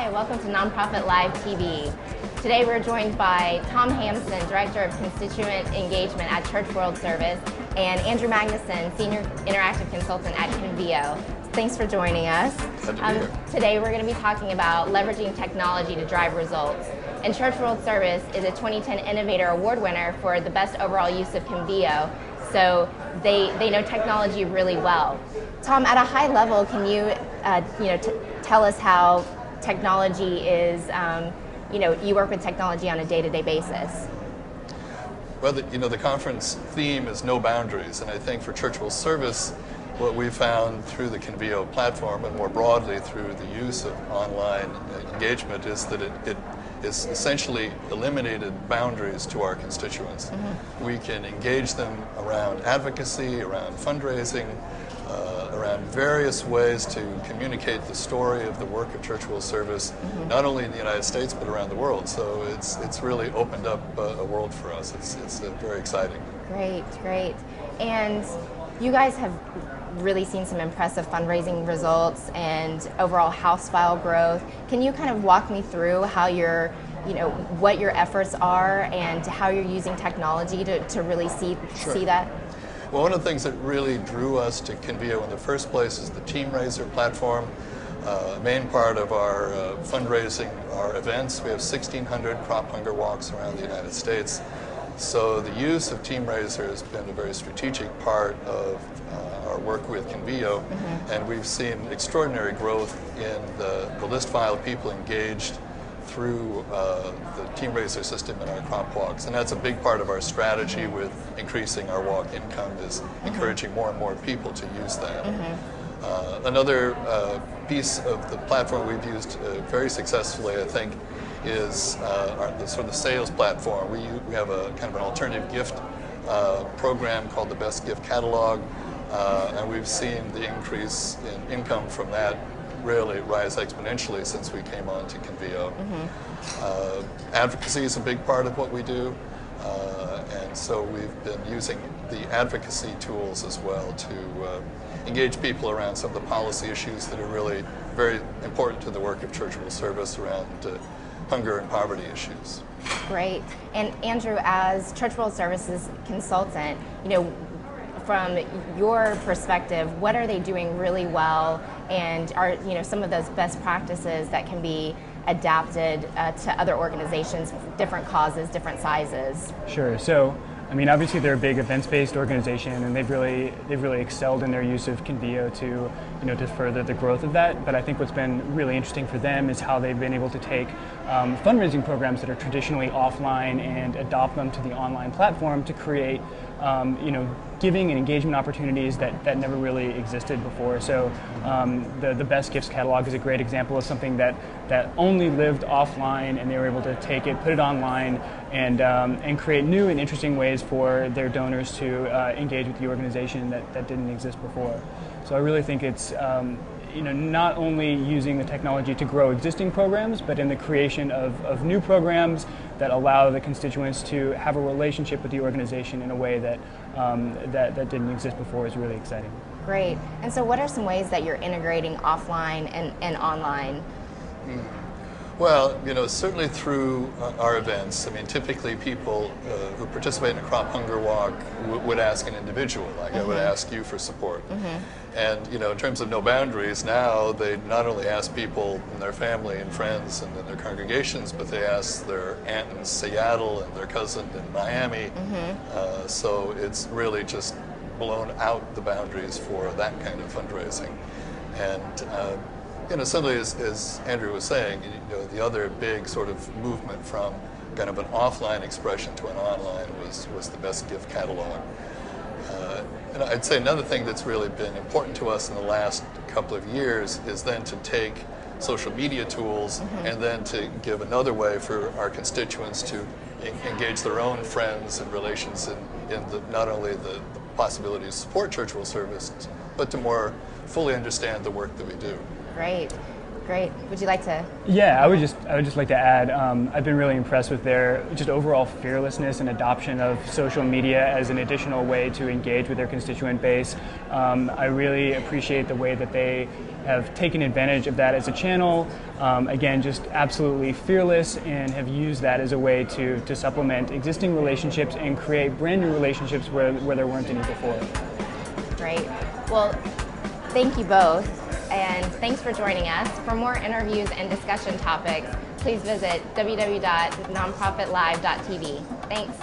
Hi, welcome to Nonprofit Live TV. Today we're joined by Tom Hampson, Director of Constituent Engagement at Church World Service, and Andrew Magnuson, Senior Interactive Consultant at Convio. Thanks for joining us. Glad to be here. Today we're going to be talking about leveraging technology to drive results. And Church World Service is a 2010 Innovator Award winner for the best overall use of Convio. So they know technology really well. Tom, at a high level, can you tell us how technology is, you work with technology on a day-to-day basis? Well, the conference theme is no boundaries, and I think for Church World Service, what we found through the Convio platform and more broadly through the use of online engagement is that it is essentially eliminated boundaries to our constituents. Mm-hmm. We can engage them around advocacy, around fundraising, around various ways to communicate the story of the work of Church World Service, mm-hmm. not only in the United States but around the world. So it's really opened up a world for us. It's very exciting. Great. And you guys have really seen some impressive fundraising results and overall house file growth. Can you kind of walk me through how what your efforts are and how you're using technology to really see that? Well, one of the things that really drew us to Convio in the first place is the Team Raiser platform. A main part of our fundraising are events. We have 1,600 crop hunger walks around the United States. So the use of Team Raiser has been a very strategic part of our work with Convio, mm-hmm. and we've seen extraordinary growth in the list file of people engaged through the Team Raiser system in our crop walks. And that's a big part of our strategy with increasing our walk income is mm-hmm. encouraging more and more people to use that. Mm-hmm. Another piece of the platform we've used very successfully, I think, is the sales platform. We have a kind of an alternative gift program called the Best Gift Catalog, and we've seen the increase in income from that really rise exponentially since we came on to Convio. Mm-hmm. Advocacy is a big part of what we do, and so we've been using the advocacy tools as well to engage people around some of the policy issues that are really very important to the work of Church World Service around hunger and poverty issues. Great. And Andrew, as Church World Services consultant, from your perspective, what are they doing really well, and are some of those best practices that can be adapted to other organizations, different causes, different sizes? Sure. So, obviously they're a big events-based organization, and they've really excelled in their use of Convio to further the growth of that. But I think what's been really interesting for them is how they've been able to take fundraising programs that are traditionally offline and adopt them to the online platform to create giving and engagement opportunities that never really existed before. So the Best Gifts catalog is a great example of something that only lived offline, and they were able to take it, put it online, and create new and interesting ways for their donors to engage with the organization that didn't exist before. So I really think it's not only using the technology to grow existing programs, but in the creation of new programs that allow the constituents to have a relationship with the organization in a way that didn't exist before is really exciting. Great. And so what are some ways that you're integrating offline and online? Well, certainly through our events. Typically people who participate in a crop hunger walk would ask an individual, like mm-hmm. I would ask you for support. Mm-hmm. And, in terms of no boundaries, now they not only ask people in their family and friends and in their congregations, but they ask their aunt in Seattle and their cousin in Miami. Mm-hmm. So it's really just blown out the boundaries for that kind of fundraising. And suddenly, as Andrew was saying, the other big sort of movement from kind of an offline expression to an online was the Best Gift Catalog. And I'd say another thing that's really been important to us in the last couple of years is then to take social media tools mm-hmm. and then to give another way for our constituents to engage their own friends and relations in not only the possibility to support Church World Service, but to more fully understand the work that we do. Great. Great. Would you like to? Yeah, I would just like to add, I've been really impressed with their just overall fearlessness and adoption of social media as an additional way to engage with their constituent base. I really appreciate the way that they have taken advantage of that as a channel. Again, just absolutely fearless, and have used that as a way to supplement existing relationships and create brand new relationships where there weren't any before. Great. Well, thank you both. And thanks for joining us. For more interviews and discussion topics, please visit www.nonprofitlive.tv. Thanks.